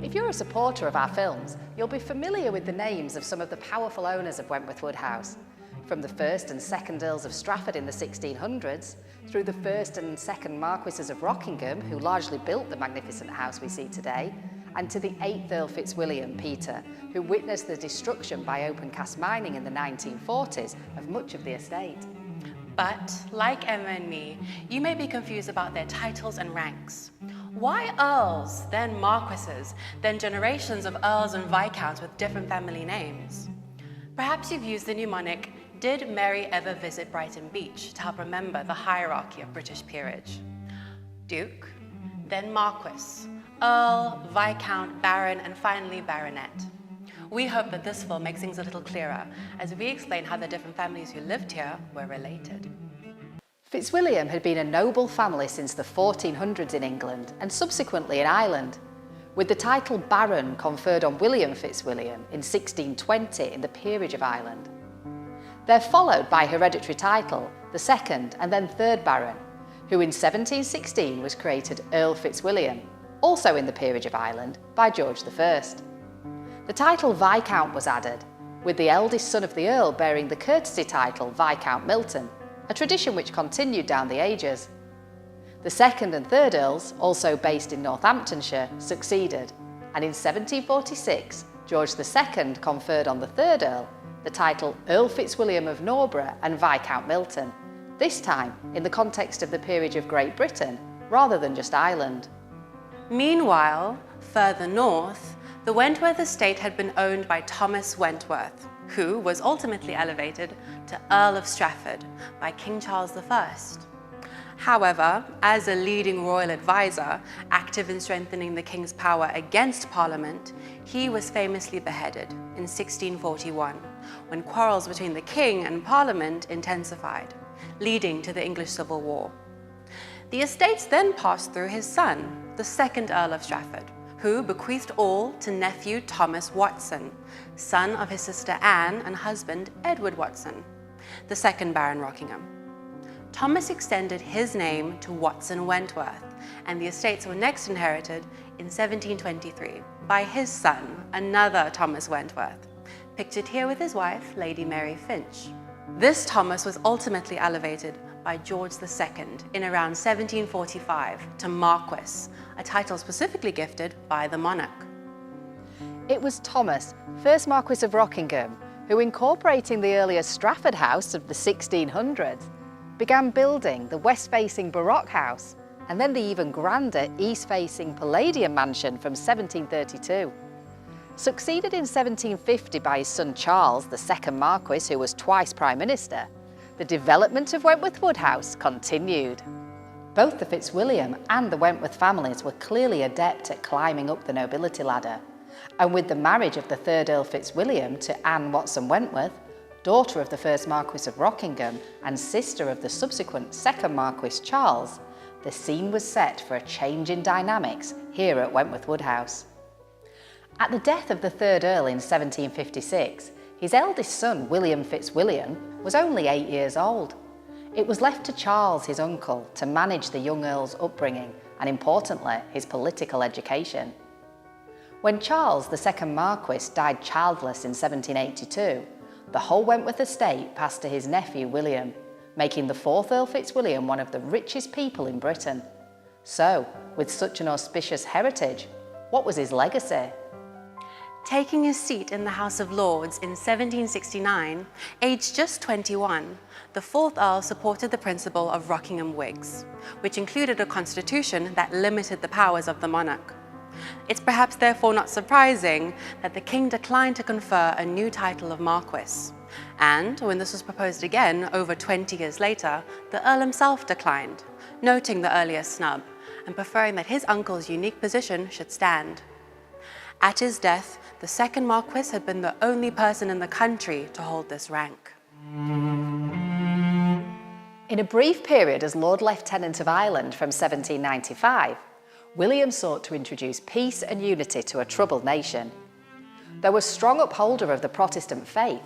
If you're a supporter of our films, you'll be familiar with the names of some of the powerful owners of Wentworth Woodhouse, from the first and second Earls of Strafford in the 1600s, through the first and second Marquesses of Rockingham, who largely built the magnificent house we see today, and to the 8th Earl Fitzwilliam, Peter, who witnessed the destruction by open-cast mining in the 1940s of much of the estate. But, like Emma and me, you may be confused about their titles and ranks. Why earls, then marquesses, then generations of earls and viscounts with different family names? Perhaps you've used the mnemonic, "Did Mary ever visit Brighton Beach?" to help remember the hierarchy of British peerage. Duke, then Marquess, Earl, Viscount, Baron, and finally Baronet. We hope that this film makes things a little clearer as we explain how the different families who lived here were related. Fitzwilliam had been a noble family since the 1400s in England and subsequently in Ireland, with the title Baron conferred on William Fitzwilliam in 1620 in the Peerage of Ireland. They're followed by hereditary title, the second and then third Baron, who in 1716 was created Earl Fitzwilliam, also in the Peerage of Ireland, by George I. The title Viscount was added, with the eldest son of the Earl bearing the courtesy title Viscount Milton, a tradition which continued down the ages. The second and third Earls, also based in Northamptonshire, succeeded, and in 1746, George II conferred on the third Earl the title Earl Fitzwilliam of Norbury and Viscount Milton, this time in the context of the Peerage of Great Britain, rather than just Ireland. Meanwhile, further north, the Wentworth estate had been owned by Thomas Wentworth, who was ultimately elevated to Earl of Strafford by King Charles I. However, as a leading royal advisor, active in strengthening the king's power against Parliament, he was famously beheaded in 1641, when quarrels between the king and Parliament intensified, leading to the English Civil War. The estates then passed through his son, the second Earl of Strafford, who bequeathed all to nephew Thomas Watson, son of his sister Anne and husband Edward Watson, the second Baron Rockingham. Thomas extended his name to Watson Wentworth, and the estates were next inherited in 1723 by his son, another Thomas Wentworth, pictured here with his wife, Lady Mary Finch. This Thomas was ultimately elevated by George II in around 1745 to Marquess, a title specifically gifted by the monarch. It was Thomas, 1st Marquess of Rockingham, who, incorporating the earlier Strafford house of the 1600s, began building the west-facing Baroque house and then the even grander east-facing Palladian mansion from 1732. Succeeded in 1750 by his son Charles, the second Marquess, who was twice Prime Minister, the development of Wentworth Woodhouse continued. Both the Fitzwilliam and the Wentworth families were clearly adept at climbing up the nobility ladder, and with the marriage of the third Earl Fitzwilliam to Anne Watson Wentworth, daughter of the first Marquess of Rockingham and sister of the subsequent second Marquess Charles, the scene was set for a change in dynamics here at Wentworth Woodhouse. At the death of the third Earl in 1756, his eldest son, William Fitzwilliam, was only 8 years old. It was left to Charles, his uncle, to manage the young Earl's upbringing and, importantly, his political education. When Charles, the second Marquess, died childless in 1782, the whole Wentworth estate passed to his nephew William, making the fourth Earl Fitzwilliam one of the richest people in Britain. So, with such an auspicious heritage, what was his legacy? Taking his seat in the House of Lords in 1769, aged just 21, the fourth Earl supported the principle of Rockingham Whigs, which included a constitution that limited the powers of the monarch. It's perhaps therefore not surprising that the king declined to confer a new title of Marquess. And when this was proposed again over 20 years later, the Earl himself declined, noting the earlier snub and preferring that his uncle's unique position should stand. At his death, the second Marquess had been the only person in the country to hold this rank. In a brief period as Lord Lieutenant of Ireland from 1795, William sought to introduce peace and unity to a troubled nation. Though a strong upholder of the Protestant faith,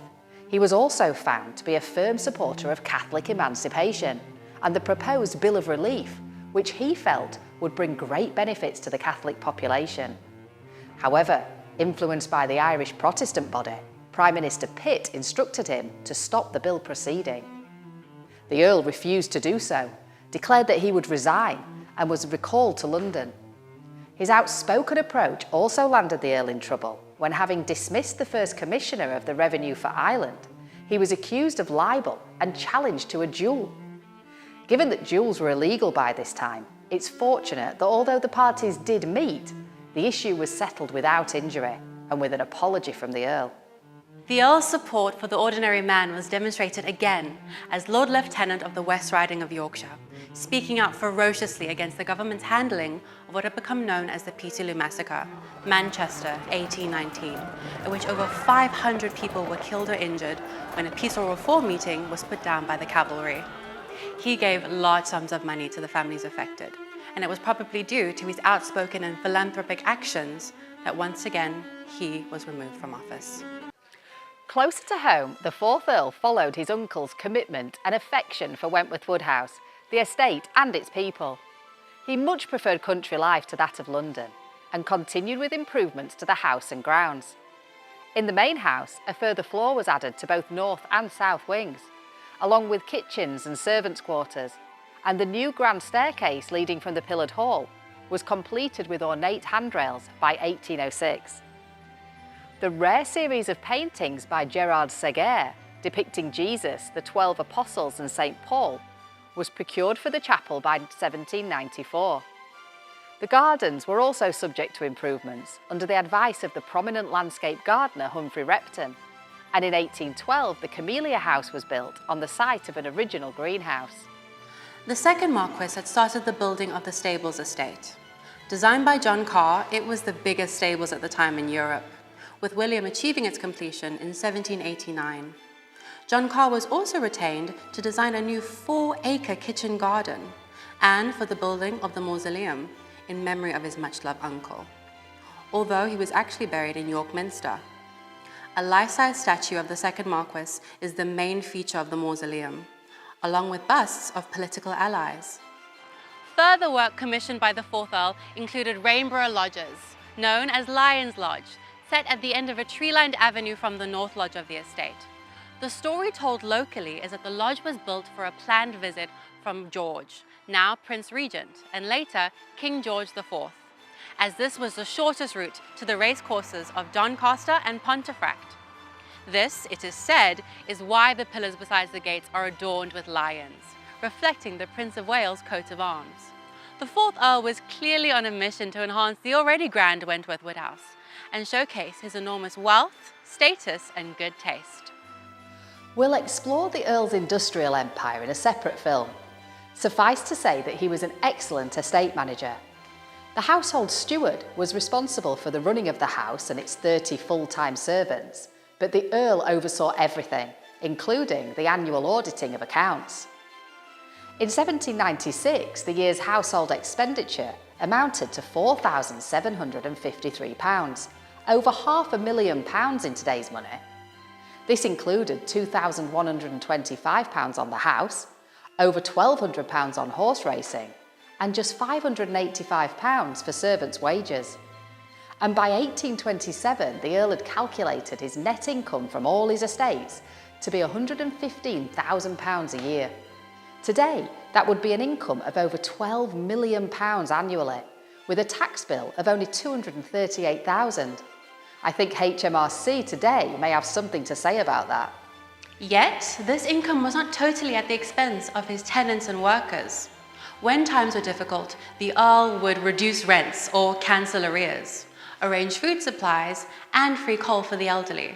he was also found to be a firm supporter of Catholic emancipation, and the proposed Bill of Relief which he felt would bring great benefits to the Catholic population. However, influenced by the Irish Protestant body, Prime Minister Pitt instructed him to stop the bill proceeding. The Earl refused to do so, declared that he would resign, and was recalled to London. His outspoken approach also landed the Earl in trouble when, having dismissed the first Commissioner of the Revenue for Ireland, he was accused of libel and challenged to a duel. Given that duels were illegal by this time, it's fortunate that although the parties did meet, the issue was settled without injury and with an apology from the Earl. The Earl's support for the ordinary man was demonstrated again as Lord Lieutenant of the West Riding of Yorkshire, speaking out ferociously against the government's handling of what had become known as the Peterloo Massacre, Manchester, 1819, in which over 500 people were killed or injured when a peaceful reform meeting was put down by the cavalry. He gave large sums of money to the families affected, and it was probably due to his outspoken and philanthropic actions that once again he was removed from office. Closer to home, the fourth Earl followed his uncle's commitment and affection for Wentworth Woodhouse, the estate and its people. He much preferred country life to that of London and continued with improvements to the house and grounds. In the main house, a further floor was added to both north and south wings, along with kitchens and servants' quarters, and the new grand staircase leading from the pillared hall was completed with ornate handrails by 1806. The rare series of paintings by Gerard Séguier depicting Jesus, the 12 Apostles and St. Paul was procured for the chapel by 1794. The gardens were also subject to improvements under the advice of the prominent landscape gardener Humphrey Repton, and in 1812 the Camellia House was built on the site of an original greenhouse. The second Marquess had started the building of the Stables estate. Designed by John Carr, it was the biggest stables at the time in Europe, with William achieving its completion in 1789. John Carr was also retained to design a new 4-acre kitchen garden and for the building of the mausoleum in memory of his much-loved uncle, although he was actually buried in York Minster. A life-size statue of the second Marquess is the main feature of the mausoleum, along with busts of political allies. Further work commissioned by the fourth Earl included Rainbow Lodges, known as Lion's Lodge, set at the end of a tree-lined avenue from the north lodge of the estate. The story told locally is that the lodge was built for a planned visit from George, now Prince Regent, and later King George IV, as this was the shortest route to the racecourses of Doncaster and Pontefract. This, it is said, is why the pillars beside the gates are adorned with lions, reflecting the Prince of Wales' coat of arms. The fourth Earl was clearly on a mission to enhance the already grand Wentworth Woodhouse and showcase his enormous wealth, status, and good taste. We'll explore the Earl's industrial empire in a separate film. Suffice to say that he was an excellent estate manager. The household steward was responsible for the running of the house and its 30 full-time servants, but the Earl oversaw everything, including the annual auditing of accounts. In 1796, the year's household expenditure amounted to £4,753, over £500,000 in today's money. This included £2,125 on the house, over £1,200 on horse racing, and just £585 for servants' wages. And by 1827, the Earl had calculated his net income from all his estates to be £115,000 a year. Today, that would be an income of over £12 million annually, with a tax bill of only £238,000. I think HMRC today may have something to say about that. Yet, this income was not totally at the expense of his tenants and workers. When times were difficult, the Earl would reduce rents or cancel arrears, arrange food supplies, and free coal for the elderly.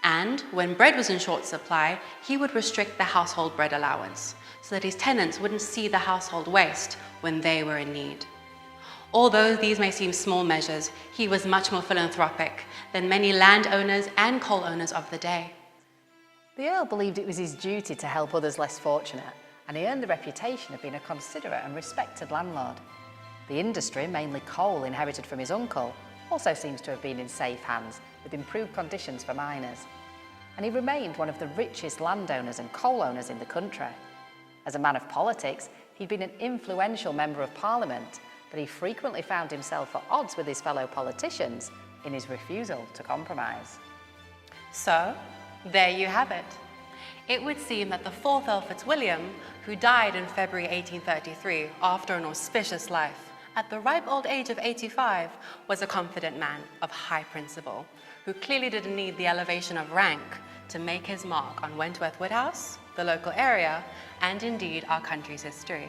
And when bread was in short supply, he would restrict the household bread allowance, so that his tenants wouldn't see the household waste when they were in need. Although these may seem small measures, he was much more philanthropic than many landowners and coal owners of the day. The Earl believed it was his duty to help others less fortunate, and he earned the reputation of being a considerate and respected landlord. The industry, mainly coal inherited from his uncle, also seems to have been in safe hands, with improved conditions for miners. And he remained one of the richest landowners and coal owners in the country. As a man of politics, He'd been an influential member of Parliament, but he frequently found himself at odds with his fellow politicians in his refusal to compromise. So, there you have it. It would seem that the fourth Earl Fitzwilliam, who died in February 1833 after an auspicious life, at the ripe old age of 85, was a confident man of high principle, who clearly didn't need the elevation of rank to make his mark on Wentworth Woodhouse, the local area, and indeed our country's history.